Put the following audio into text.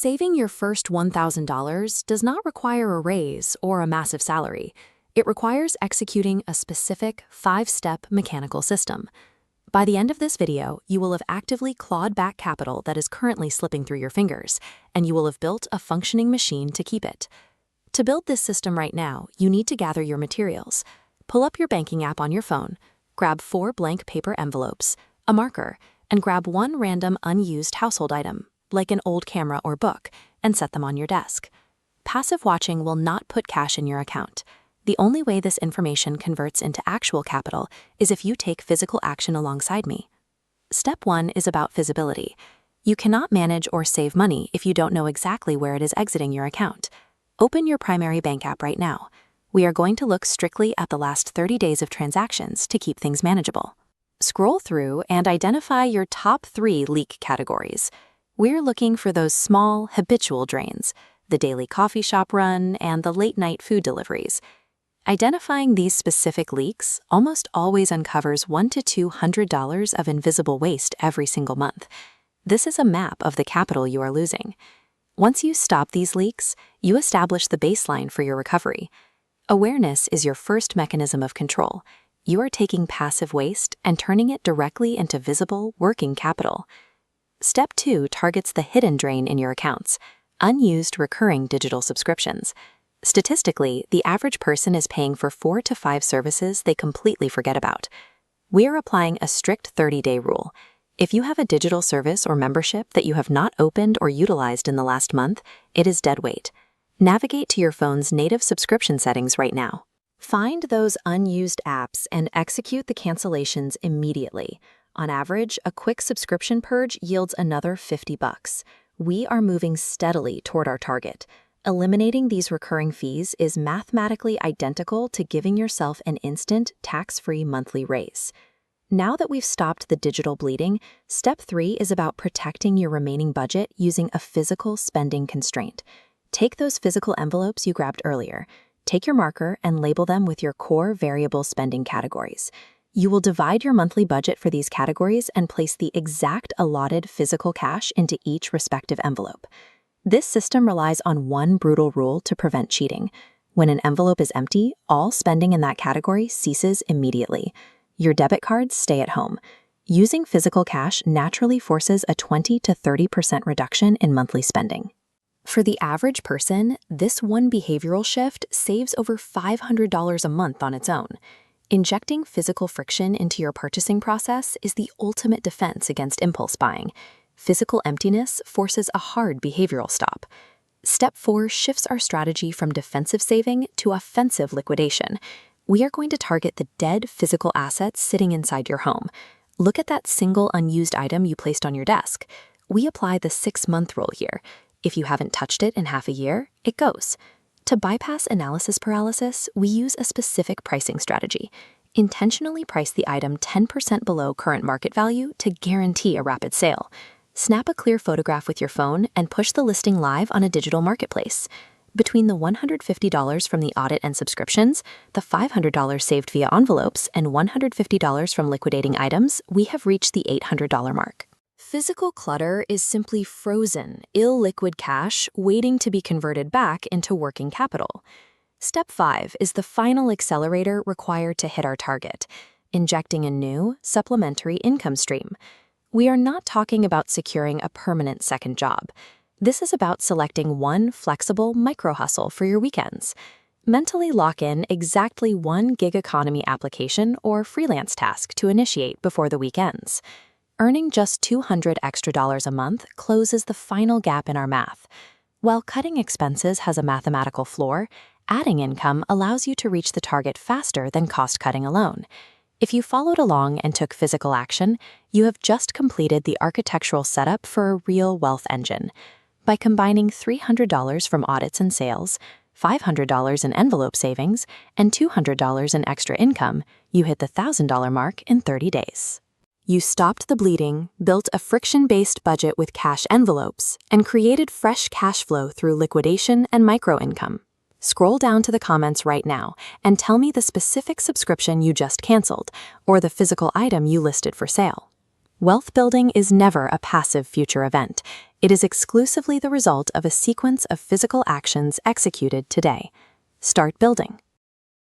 Saving your first $1,000 does not require a raise or a massive salary. It requires executing a specific 5-step mechanical system. By the end of this video, you will have actively clawed back capital that is currently slipping through your fingers, and you will have built a functioning machine to keep it. To build this system right now, you need to gather your materials. Pull up your banking app on your phone, grab 4 blank paper envelopes, a marker, and grab one random unused household item, like an old camera or book, and set them on your desk. Passive watching will not put cash in your account. The only way this information converts into actual capital is if you take physical action alongside me. Step 1 is about feasibility. You cannot manage or save money if you don't know exactly where it is exiting your account. Open your primary bank app right now. We are going to look strictly at the last 30 days of transactions to keep things manageable. Scroll through and identify your top 3 leak categories. We're looking for those small, habitual drains, the daily coffee shop run, and the late-night food deliveries. Identifying these specific leaks almost always uncovers $100 to $200 of invisible waste every single month. This is a map of the capital you are losing. Once you stop these leaks, you establish the baseline for your recovery. Awareness is your first mechanism of control. You are taking passive waste and turning it directly into visible, working capital. Step 2 targets the hidden drain in your accounts, unused recurring digital subscriptions. Statistically, the average person is paying for 4 to 5 services they completely forget about. We are applying a strict 30-day rule. If you have a digital service or membership that you have not opened or utilized in the last month, it is dead weight. Navigate to your phone's native subscription settings right now. Find those unused apps and execute the cancellations immediately. On average, a quick subscription purge yields another $50. We are moving steadily toward our target. Eliminating these recurring fees is mathematically identical to giving yourself an instant, tax-free monthly raise. Now that we've stopped the digital bleeding, step 3 is about protecting your remaining budget using a physical spending constraint. Take those physical envelopes you grabbed earlier. Take your marker and label them with your core variable spending categories. You will divide your monthly budget for these categories and place the exact allotted physical cash into each respective envelope. This system relies on one brutal rule to prevent cheating. When an envelope is empty, all spending in that category ceases immediately. Your debit cards stay at home. Using physical cash naturally forces a 20 to 30% reduction in monthly spending. For the average person, this one behavioral shift saves over $500 a month on its own. Injecting physical friction into your purchasing process is the ultimate defense against impulse buying. Physical emptiness forces a hard behavioral stop. Step 4 shifts our strategy from defensive saving to offensive liquidation. We are going to target the dead physical assets sitting inside your home. Look at that single unused item you placed on your desk. We apply the 6-month rule here. If you haven't touched it in half a year, it goes. To bypass analysis paralysis, we use a specific pricing strategy. Intentionally price the item 10% below current market value to guarantee a rapid sale. Snap a clear photograph with your phone and push the listing live on a digital marketplace. Between the $150 from the audit and subscriptions, the $500 saved via envelopes, and $150 from liquidating items, we have reached the $800 mark. Physical clutter is simply frozen, illiquid cash waiting to be converted back into working capital. Step 5 is the final accelerator required to hit our target, injecting a new, supplementary income stream. We are not talking about securing a permanent second job. This is about selecting one flexible micro-hustle for your weekends. Mentally lock in exactly one gig economy application or freelance task to initiate before the week ends. Earning just $200 extra a month closes the final gap in our math. While cutting expenses has a mathematical floor, adding income allows you to reach the target faster than cost-cutting alone. If you followed along and took physical action, you have just completed the architectural setup for a real wealth engine. By combining $300 from audits and sales, $500 in envelope savings, and $200 in extra income, you hit the $1,000 mark in 30 days. You stopped the bleeding, built a friction-based budget with cash envelopes, and created fresh cash flow through liquidation and micro-income. Scroll down to the comments right now and tell me the specific subscription you just canceled or the physical item you listed for sale. Wealth building is never a passive future event. It is exclusively the result of a sequence of physical actions executed today. Start building.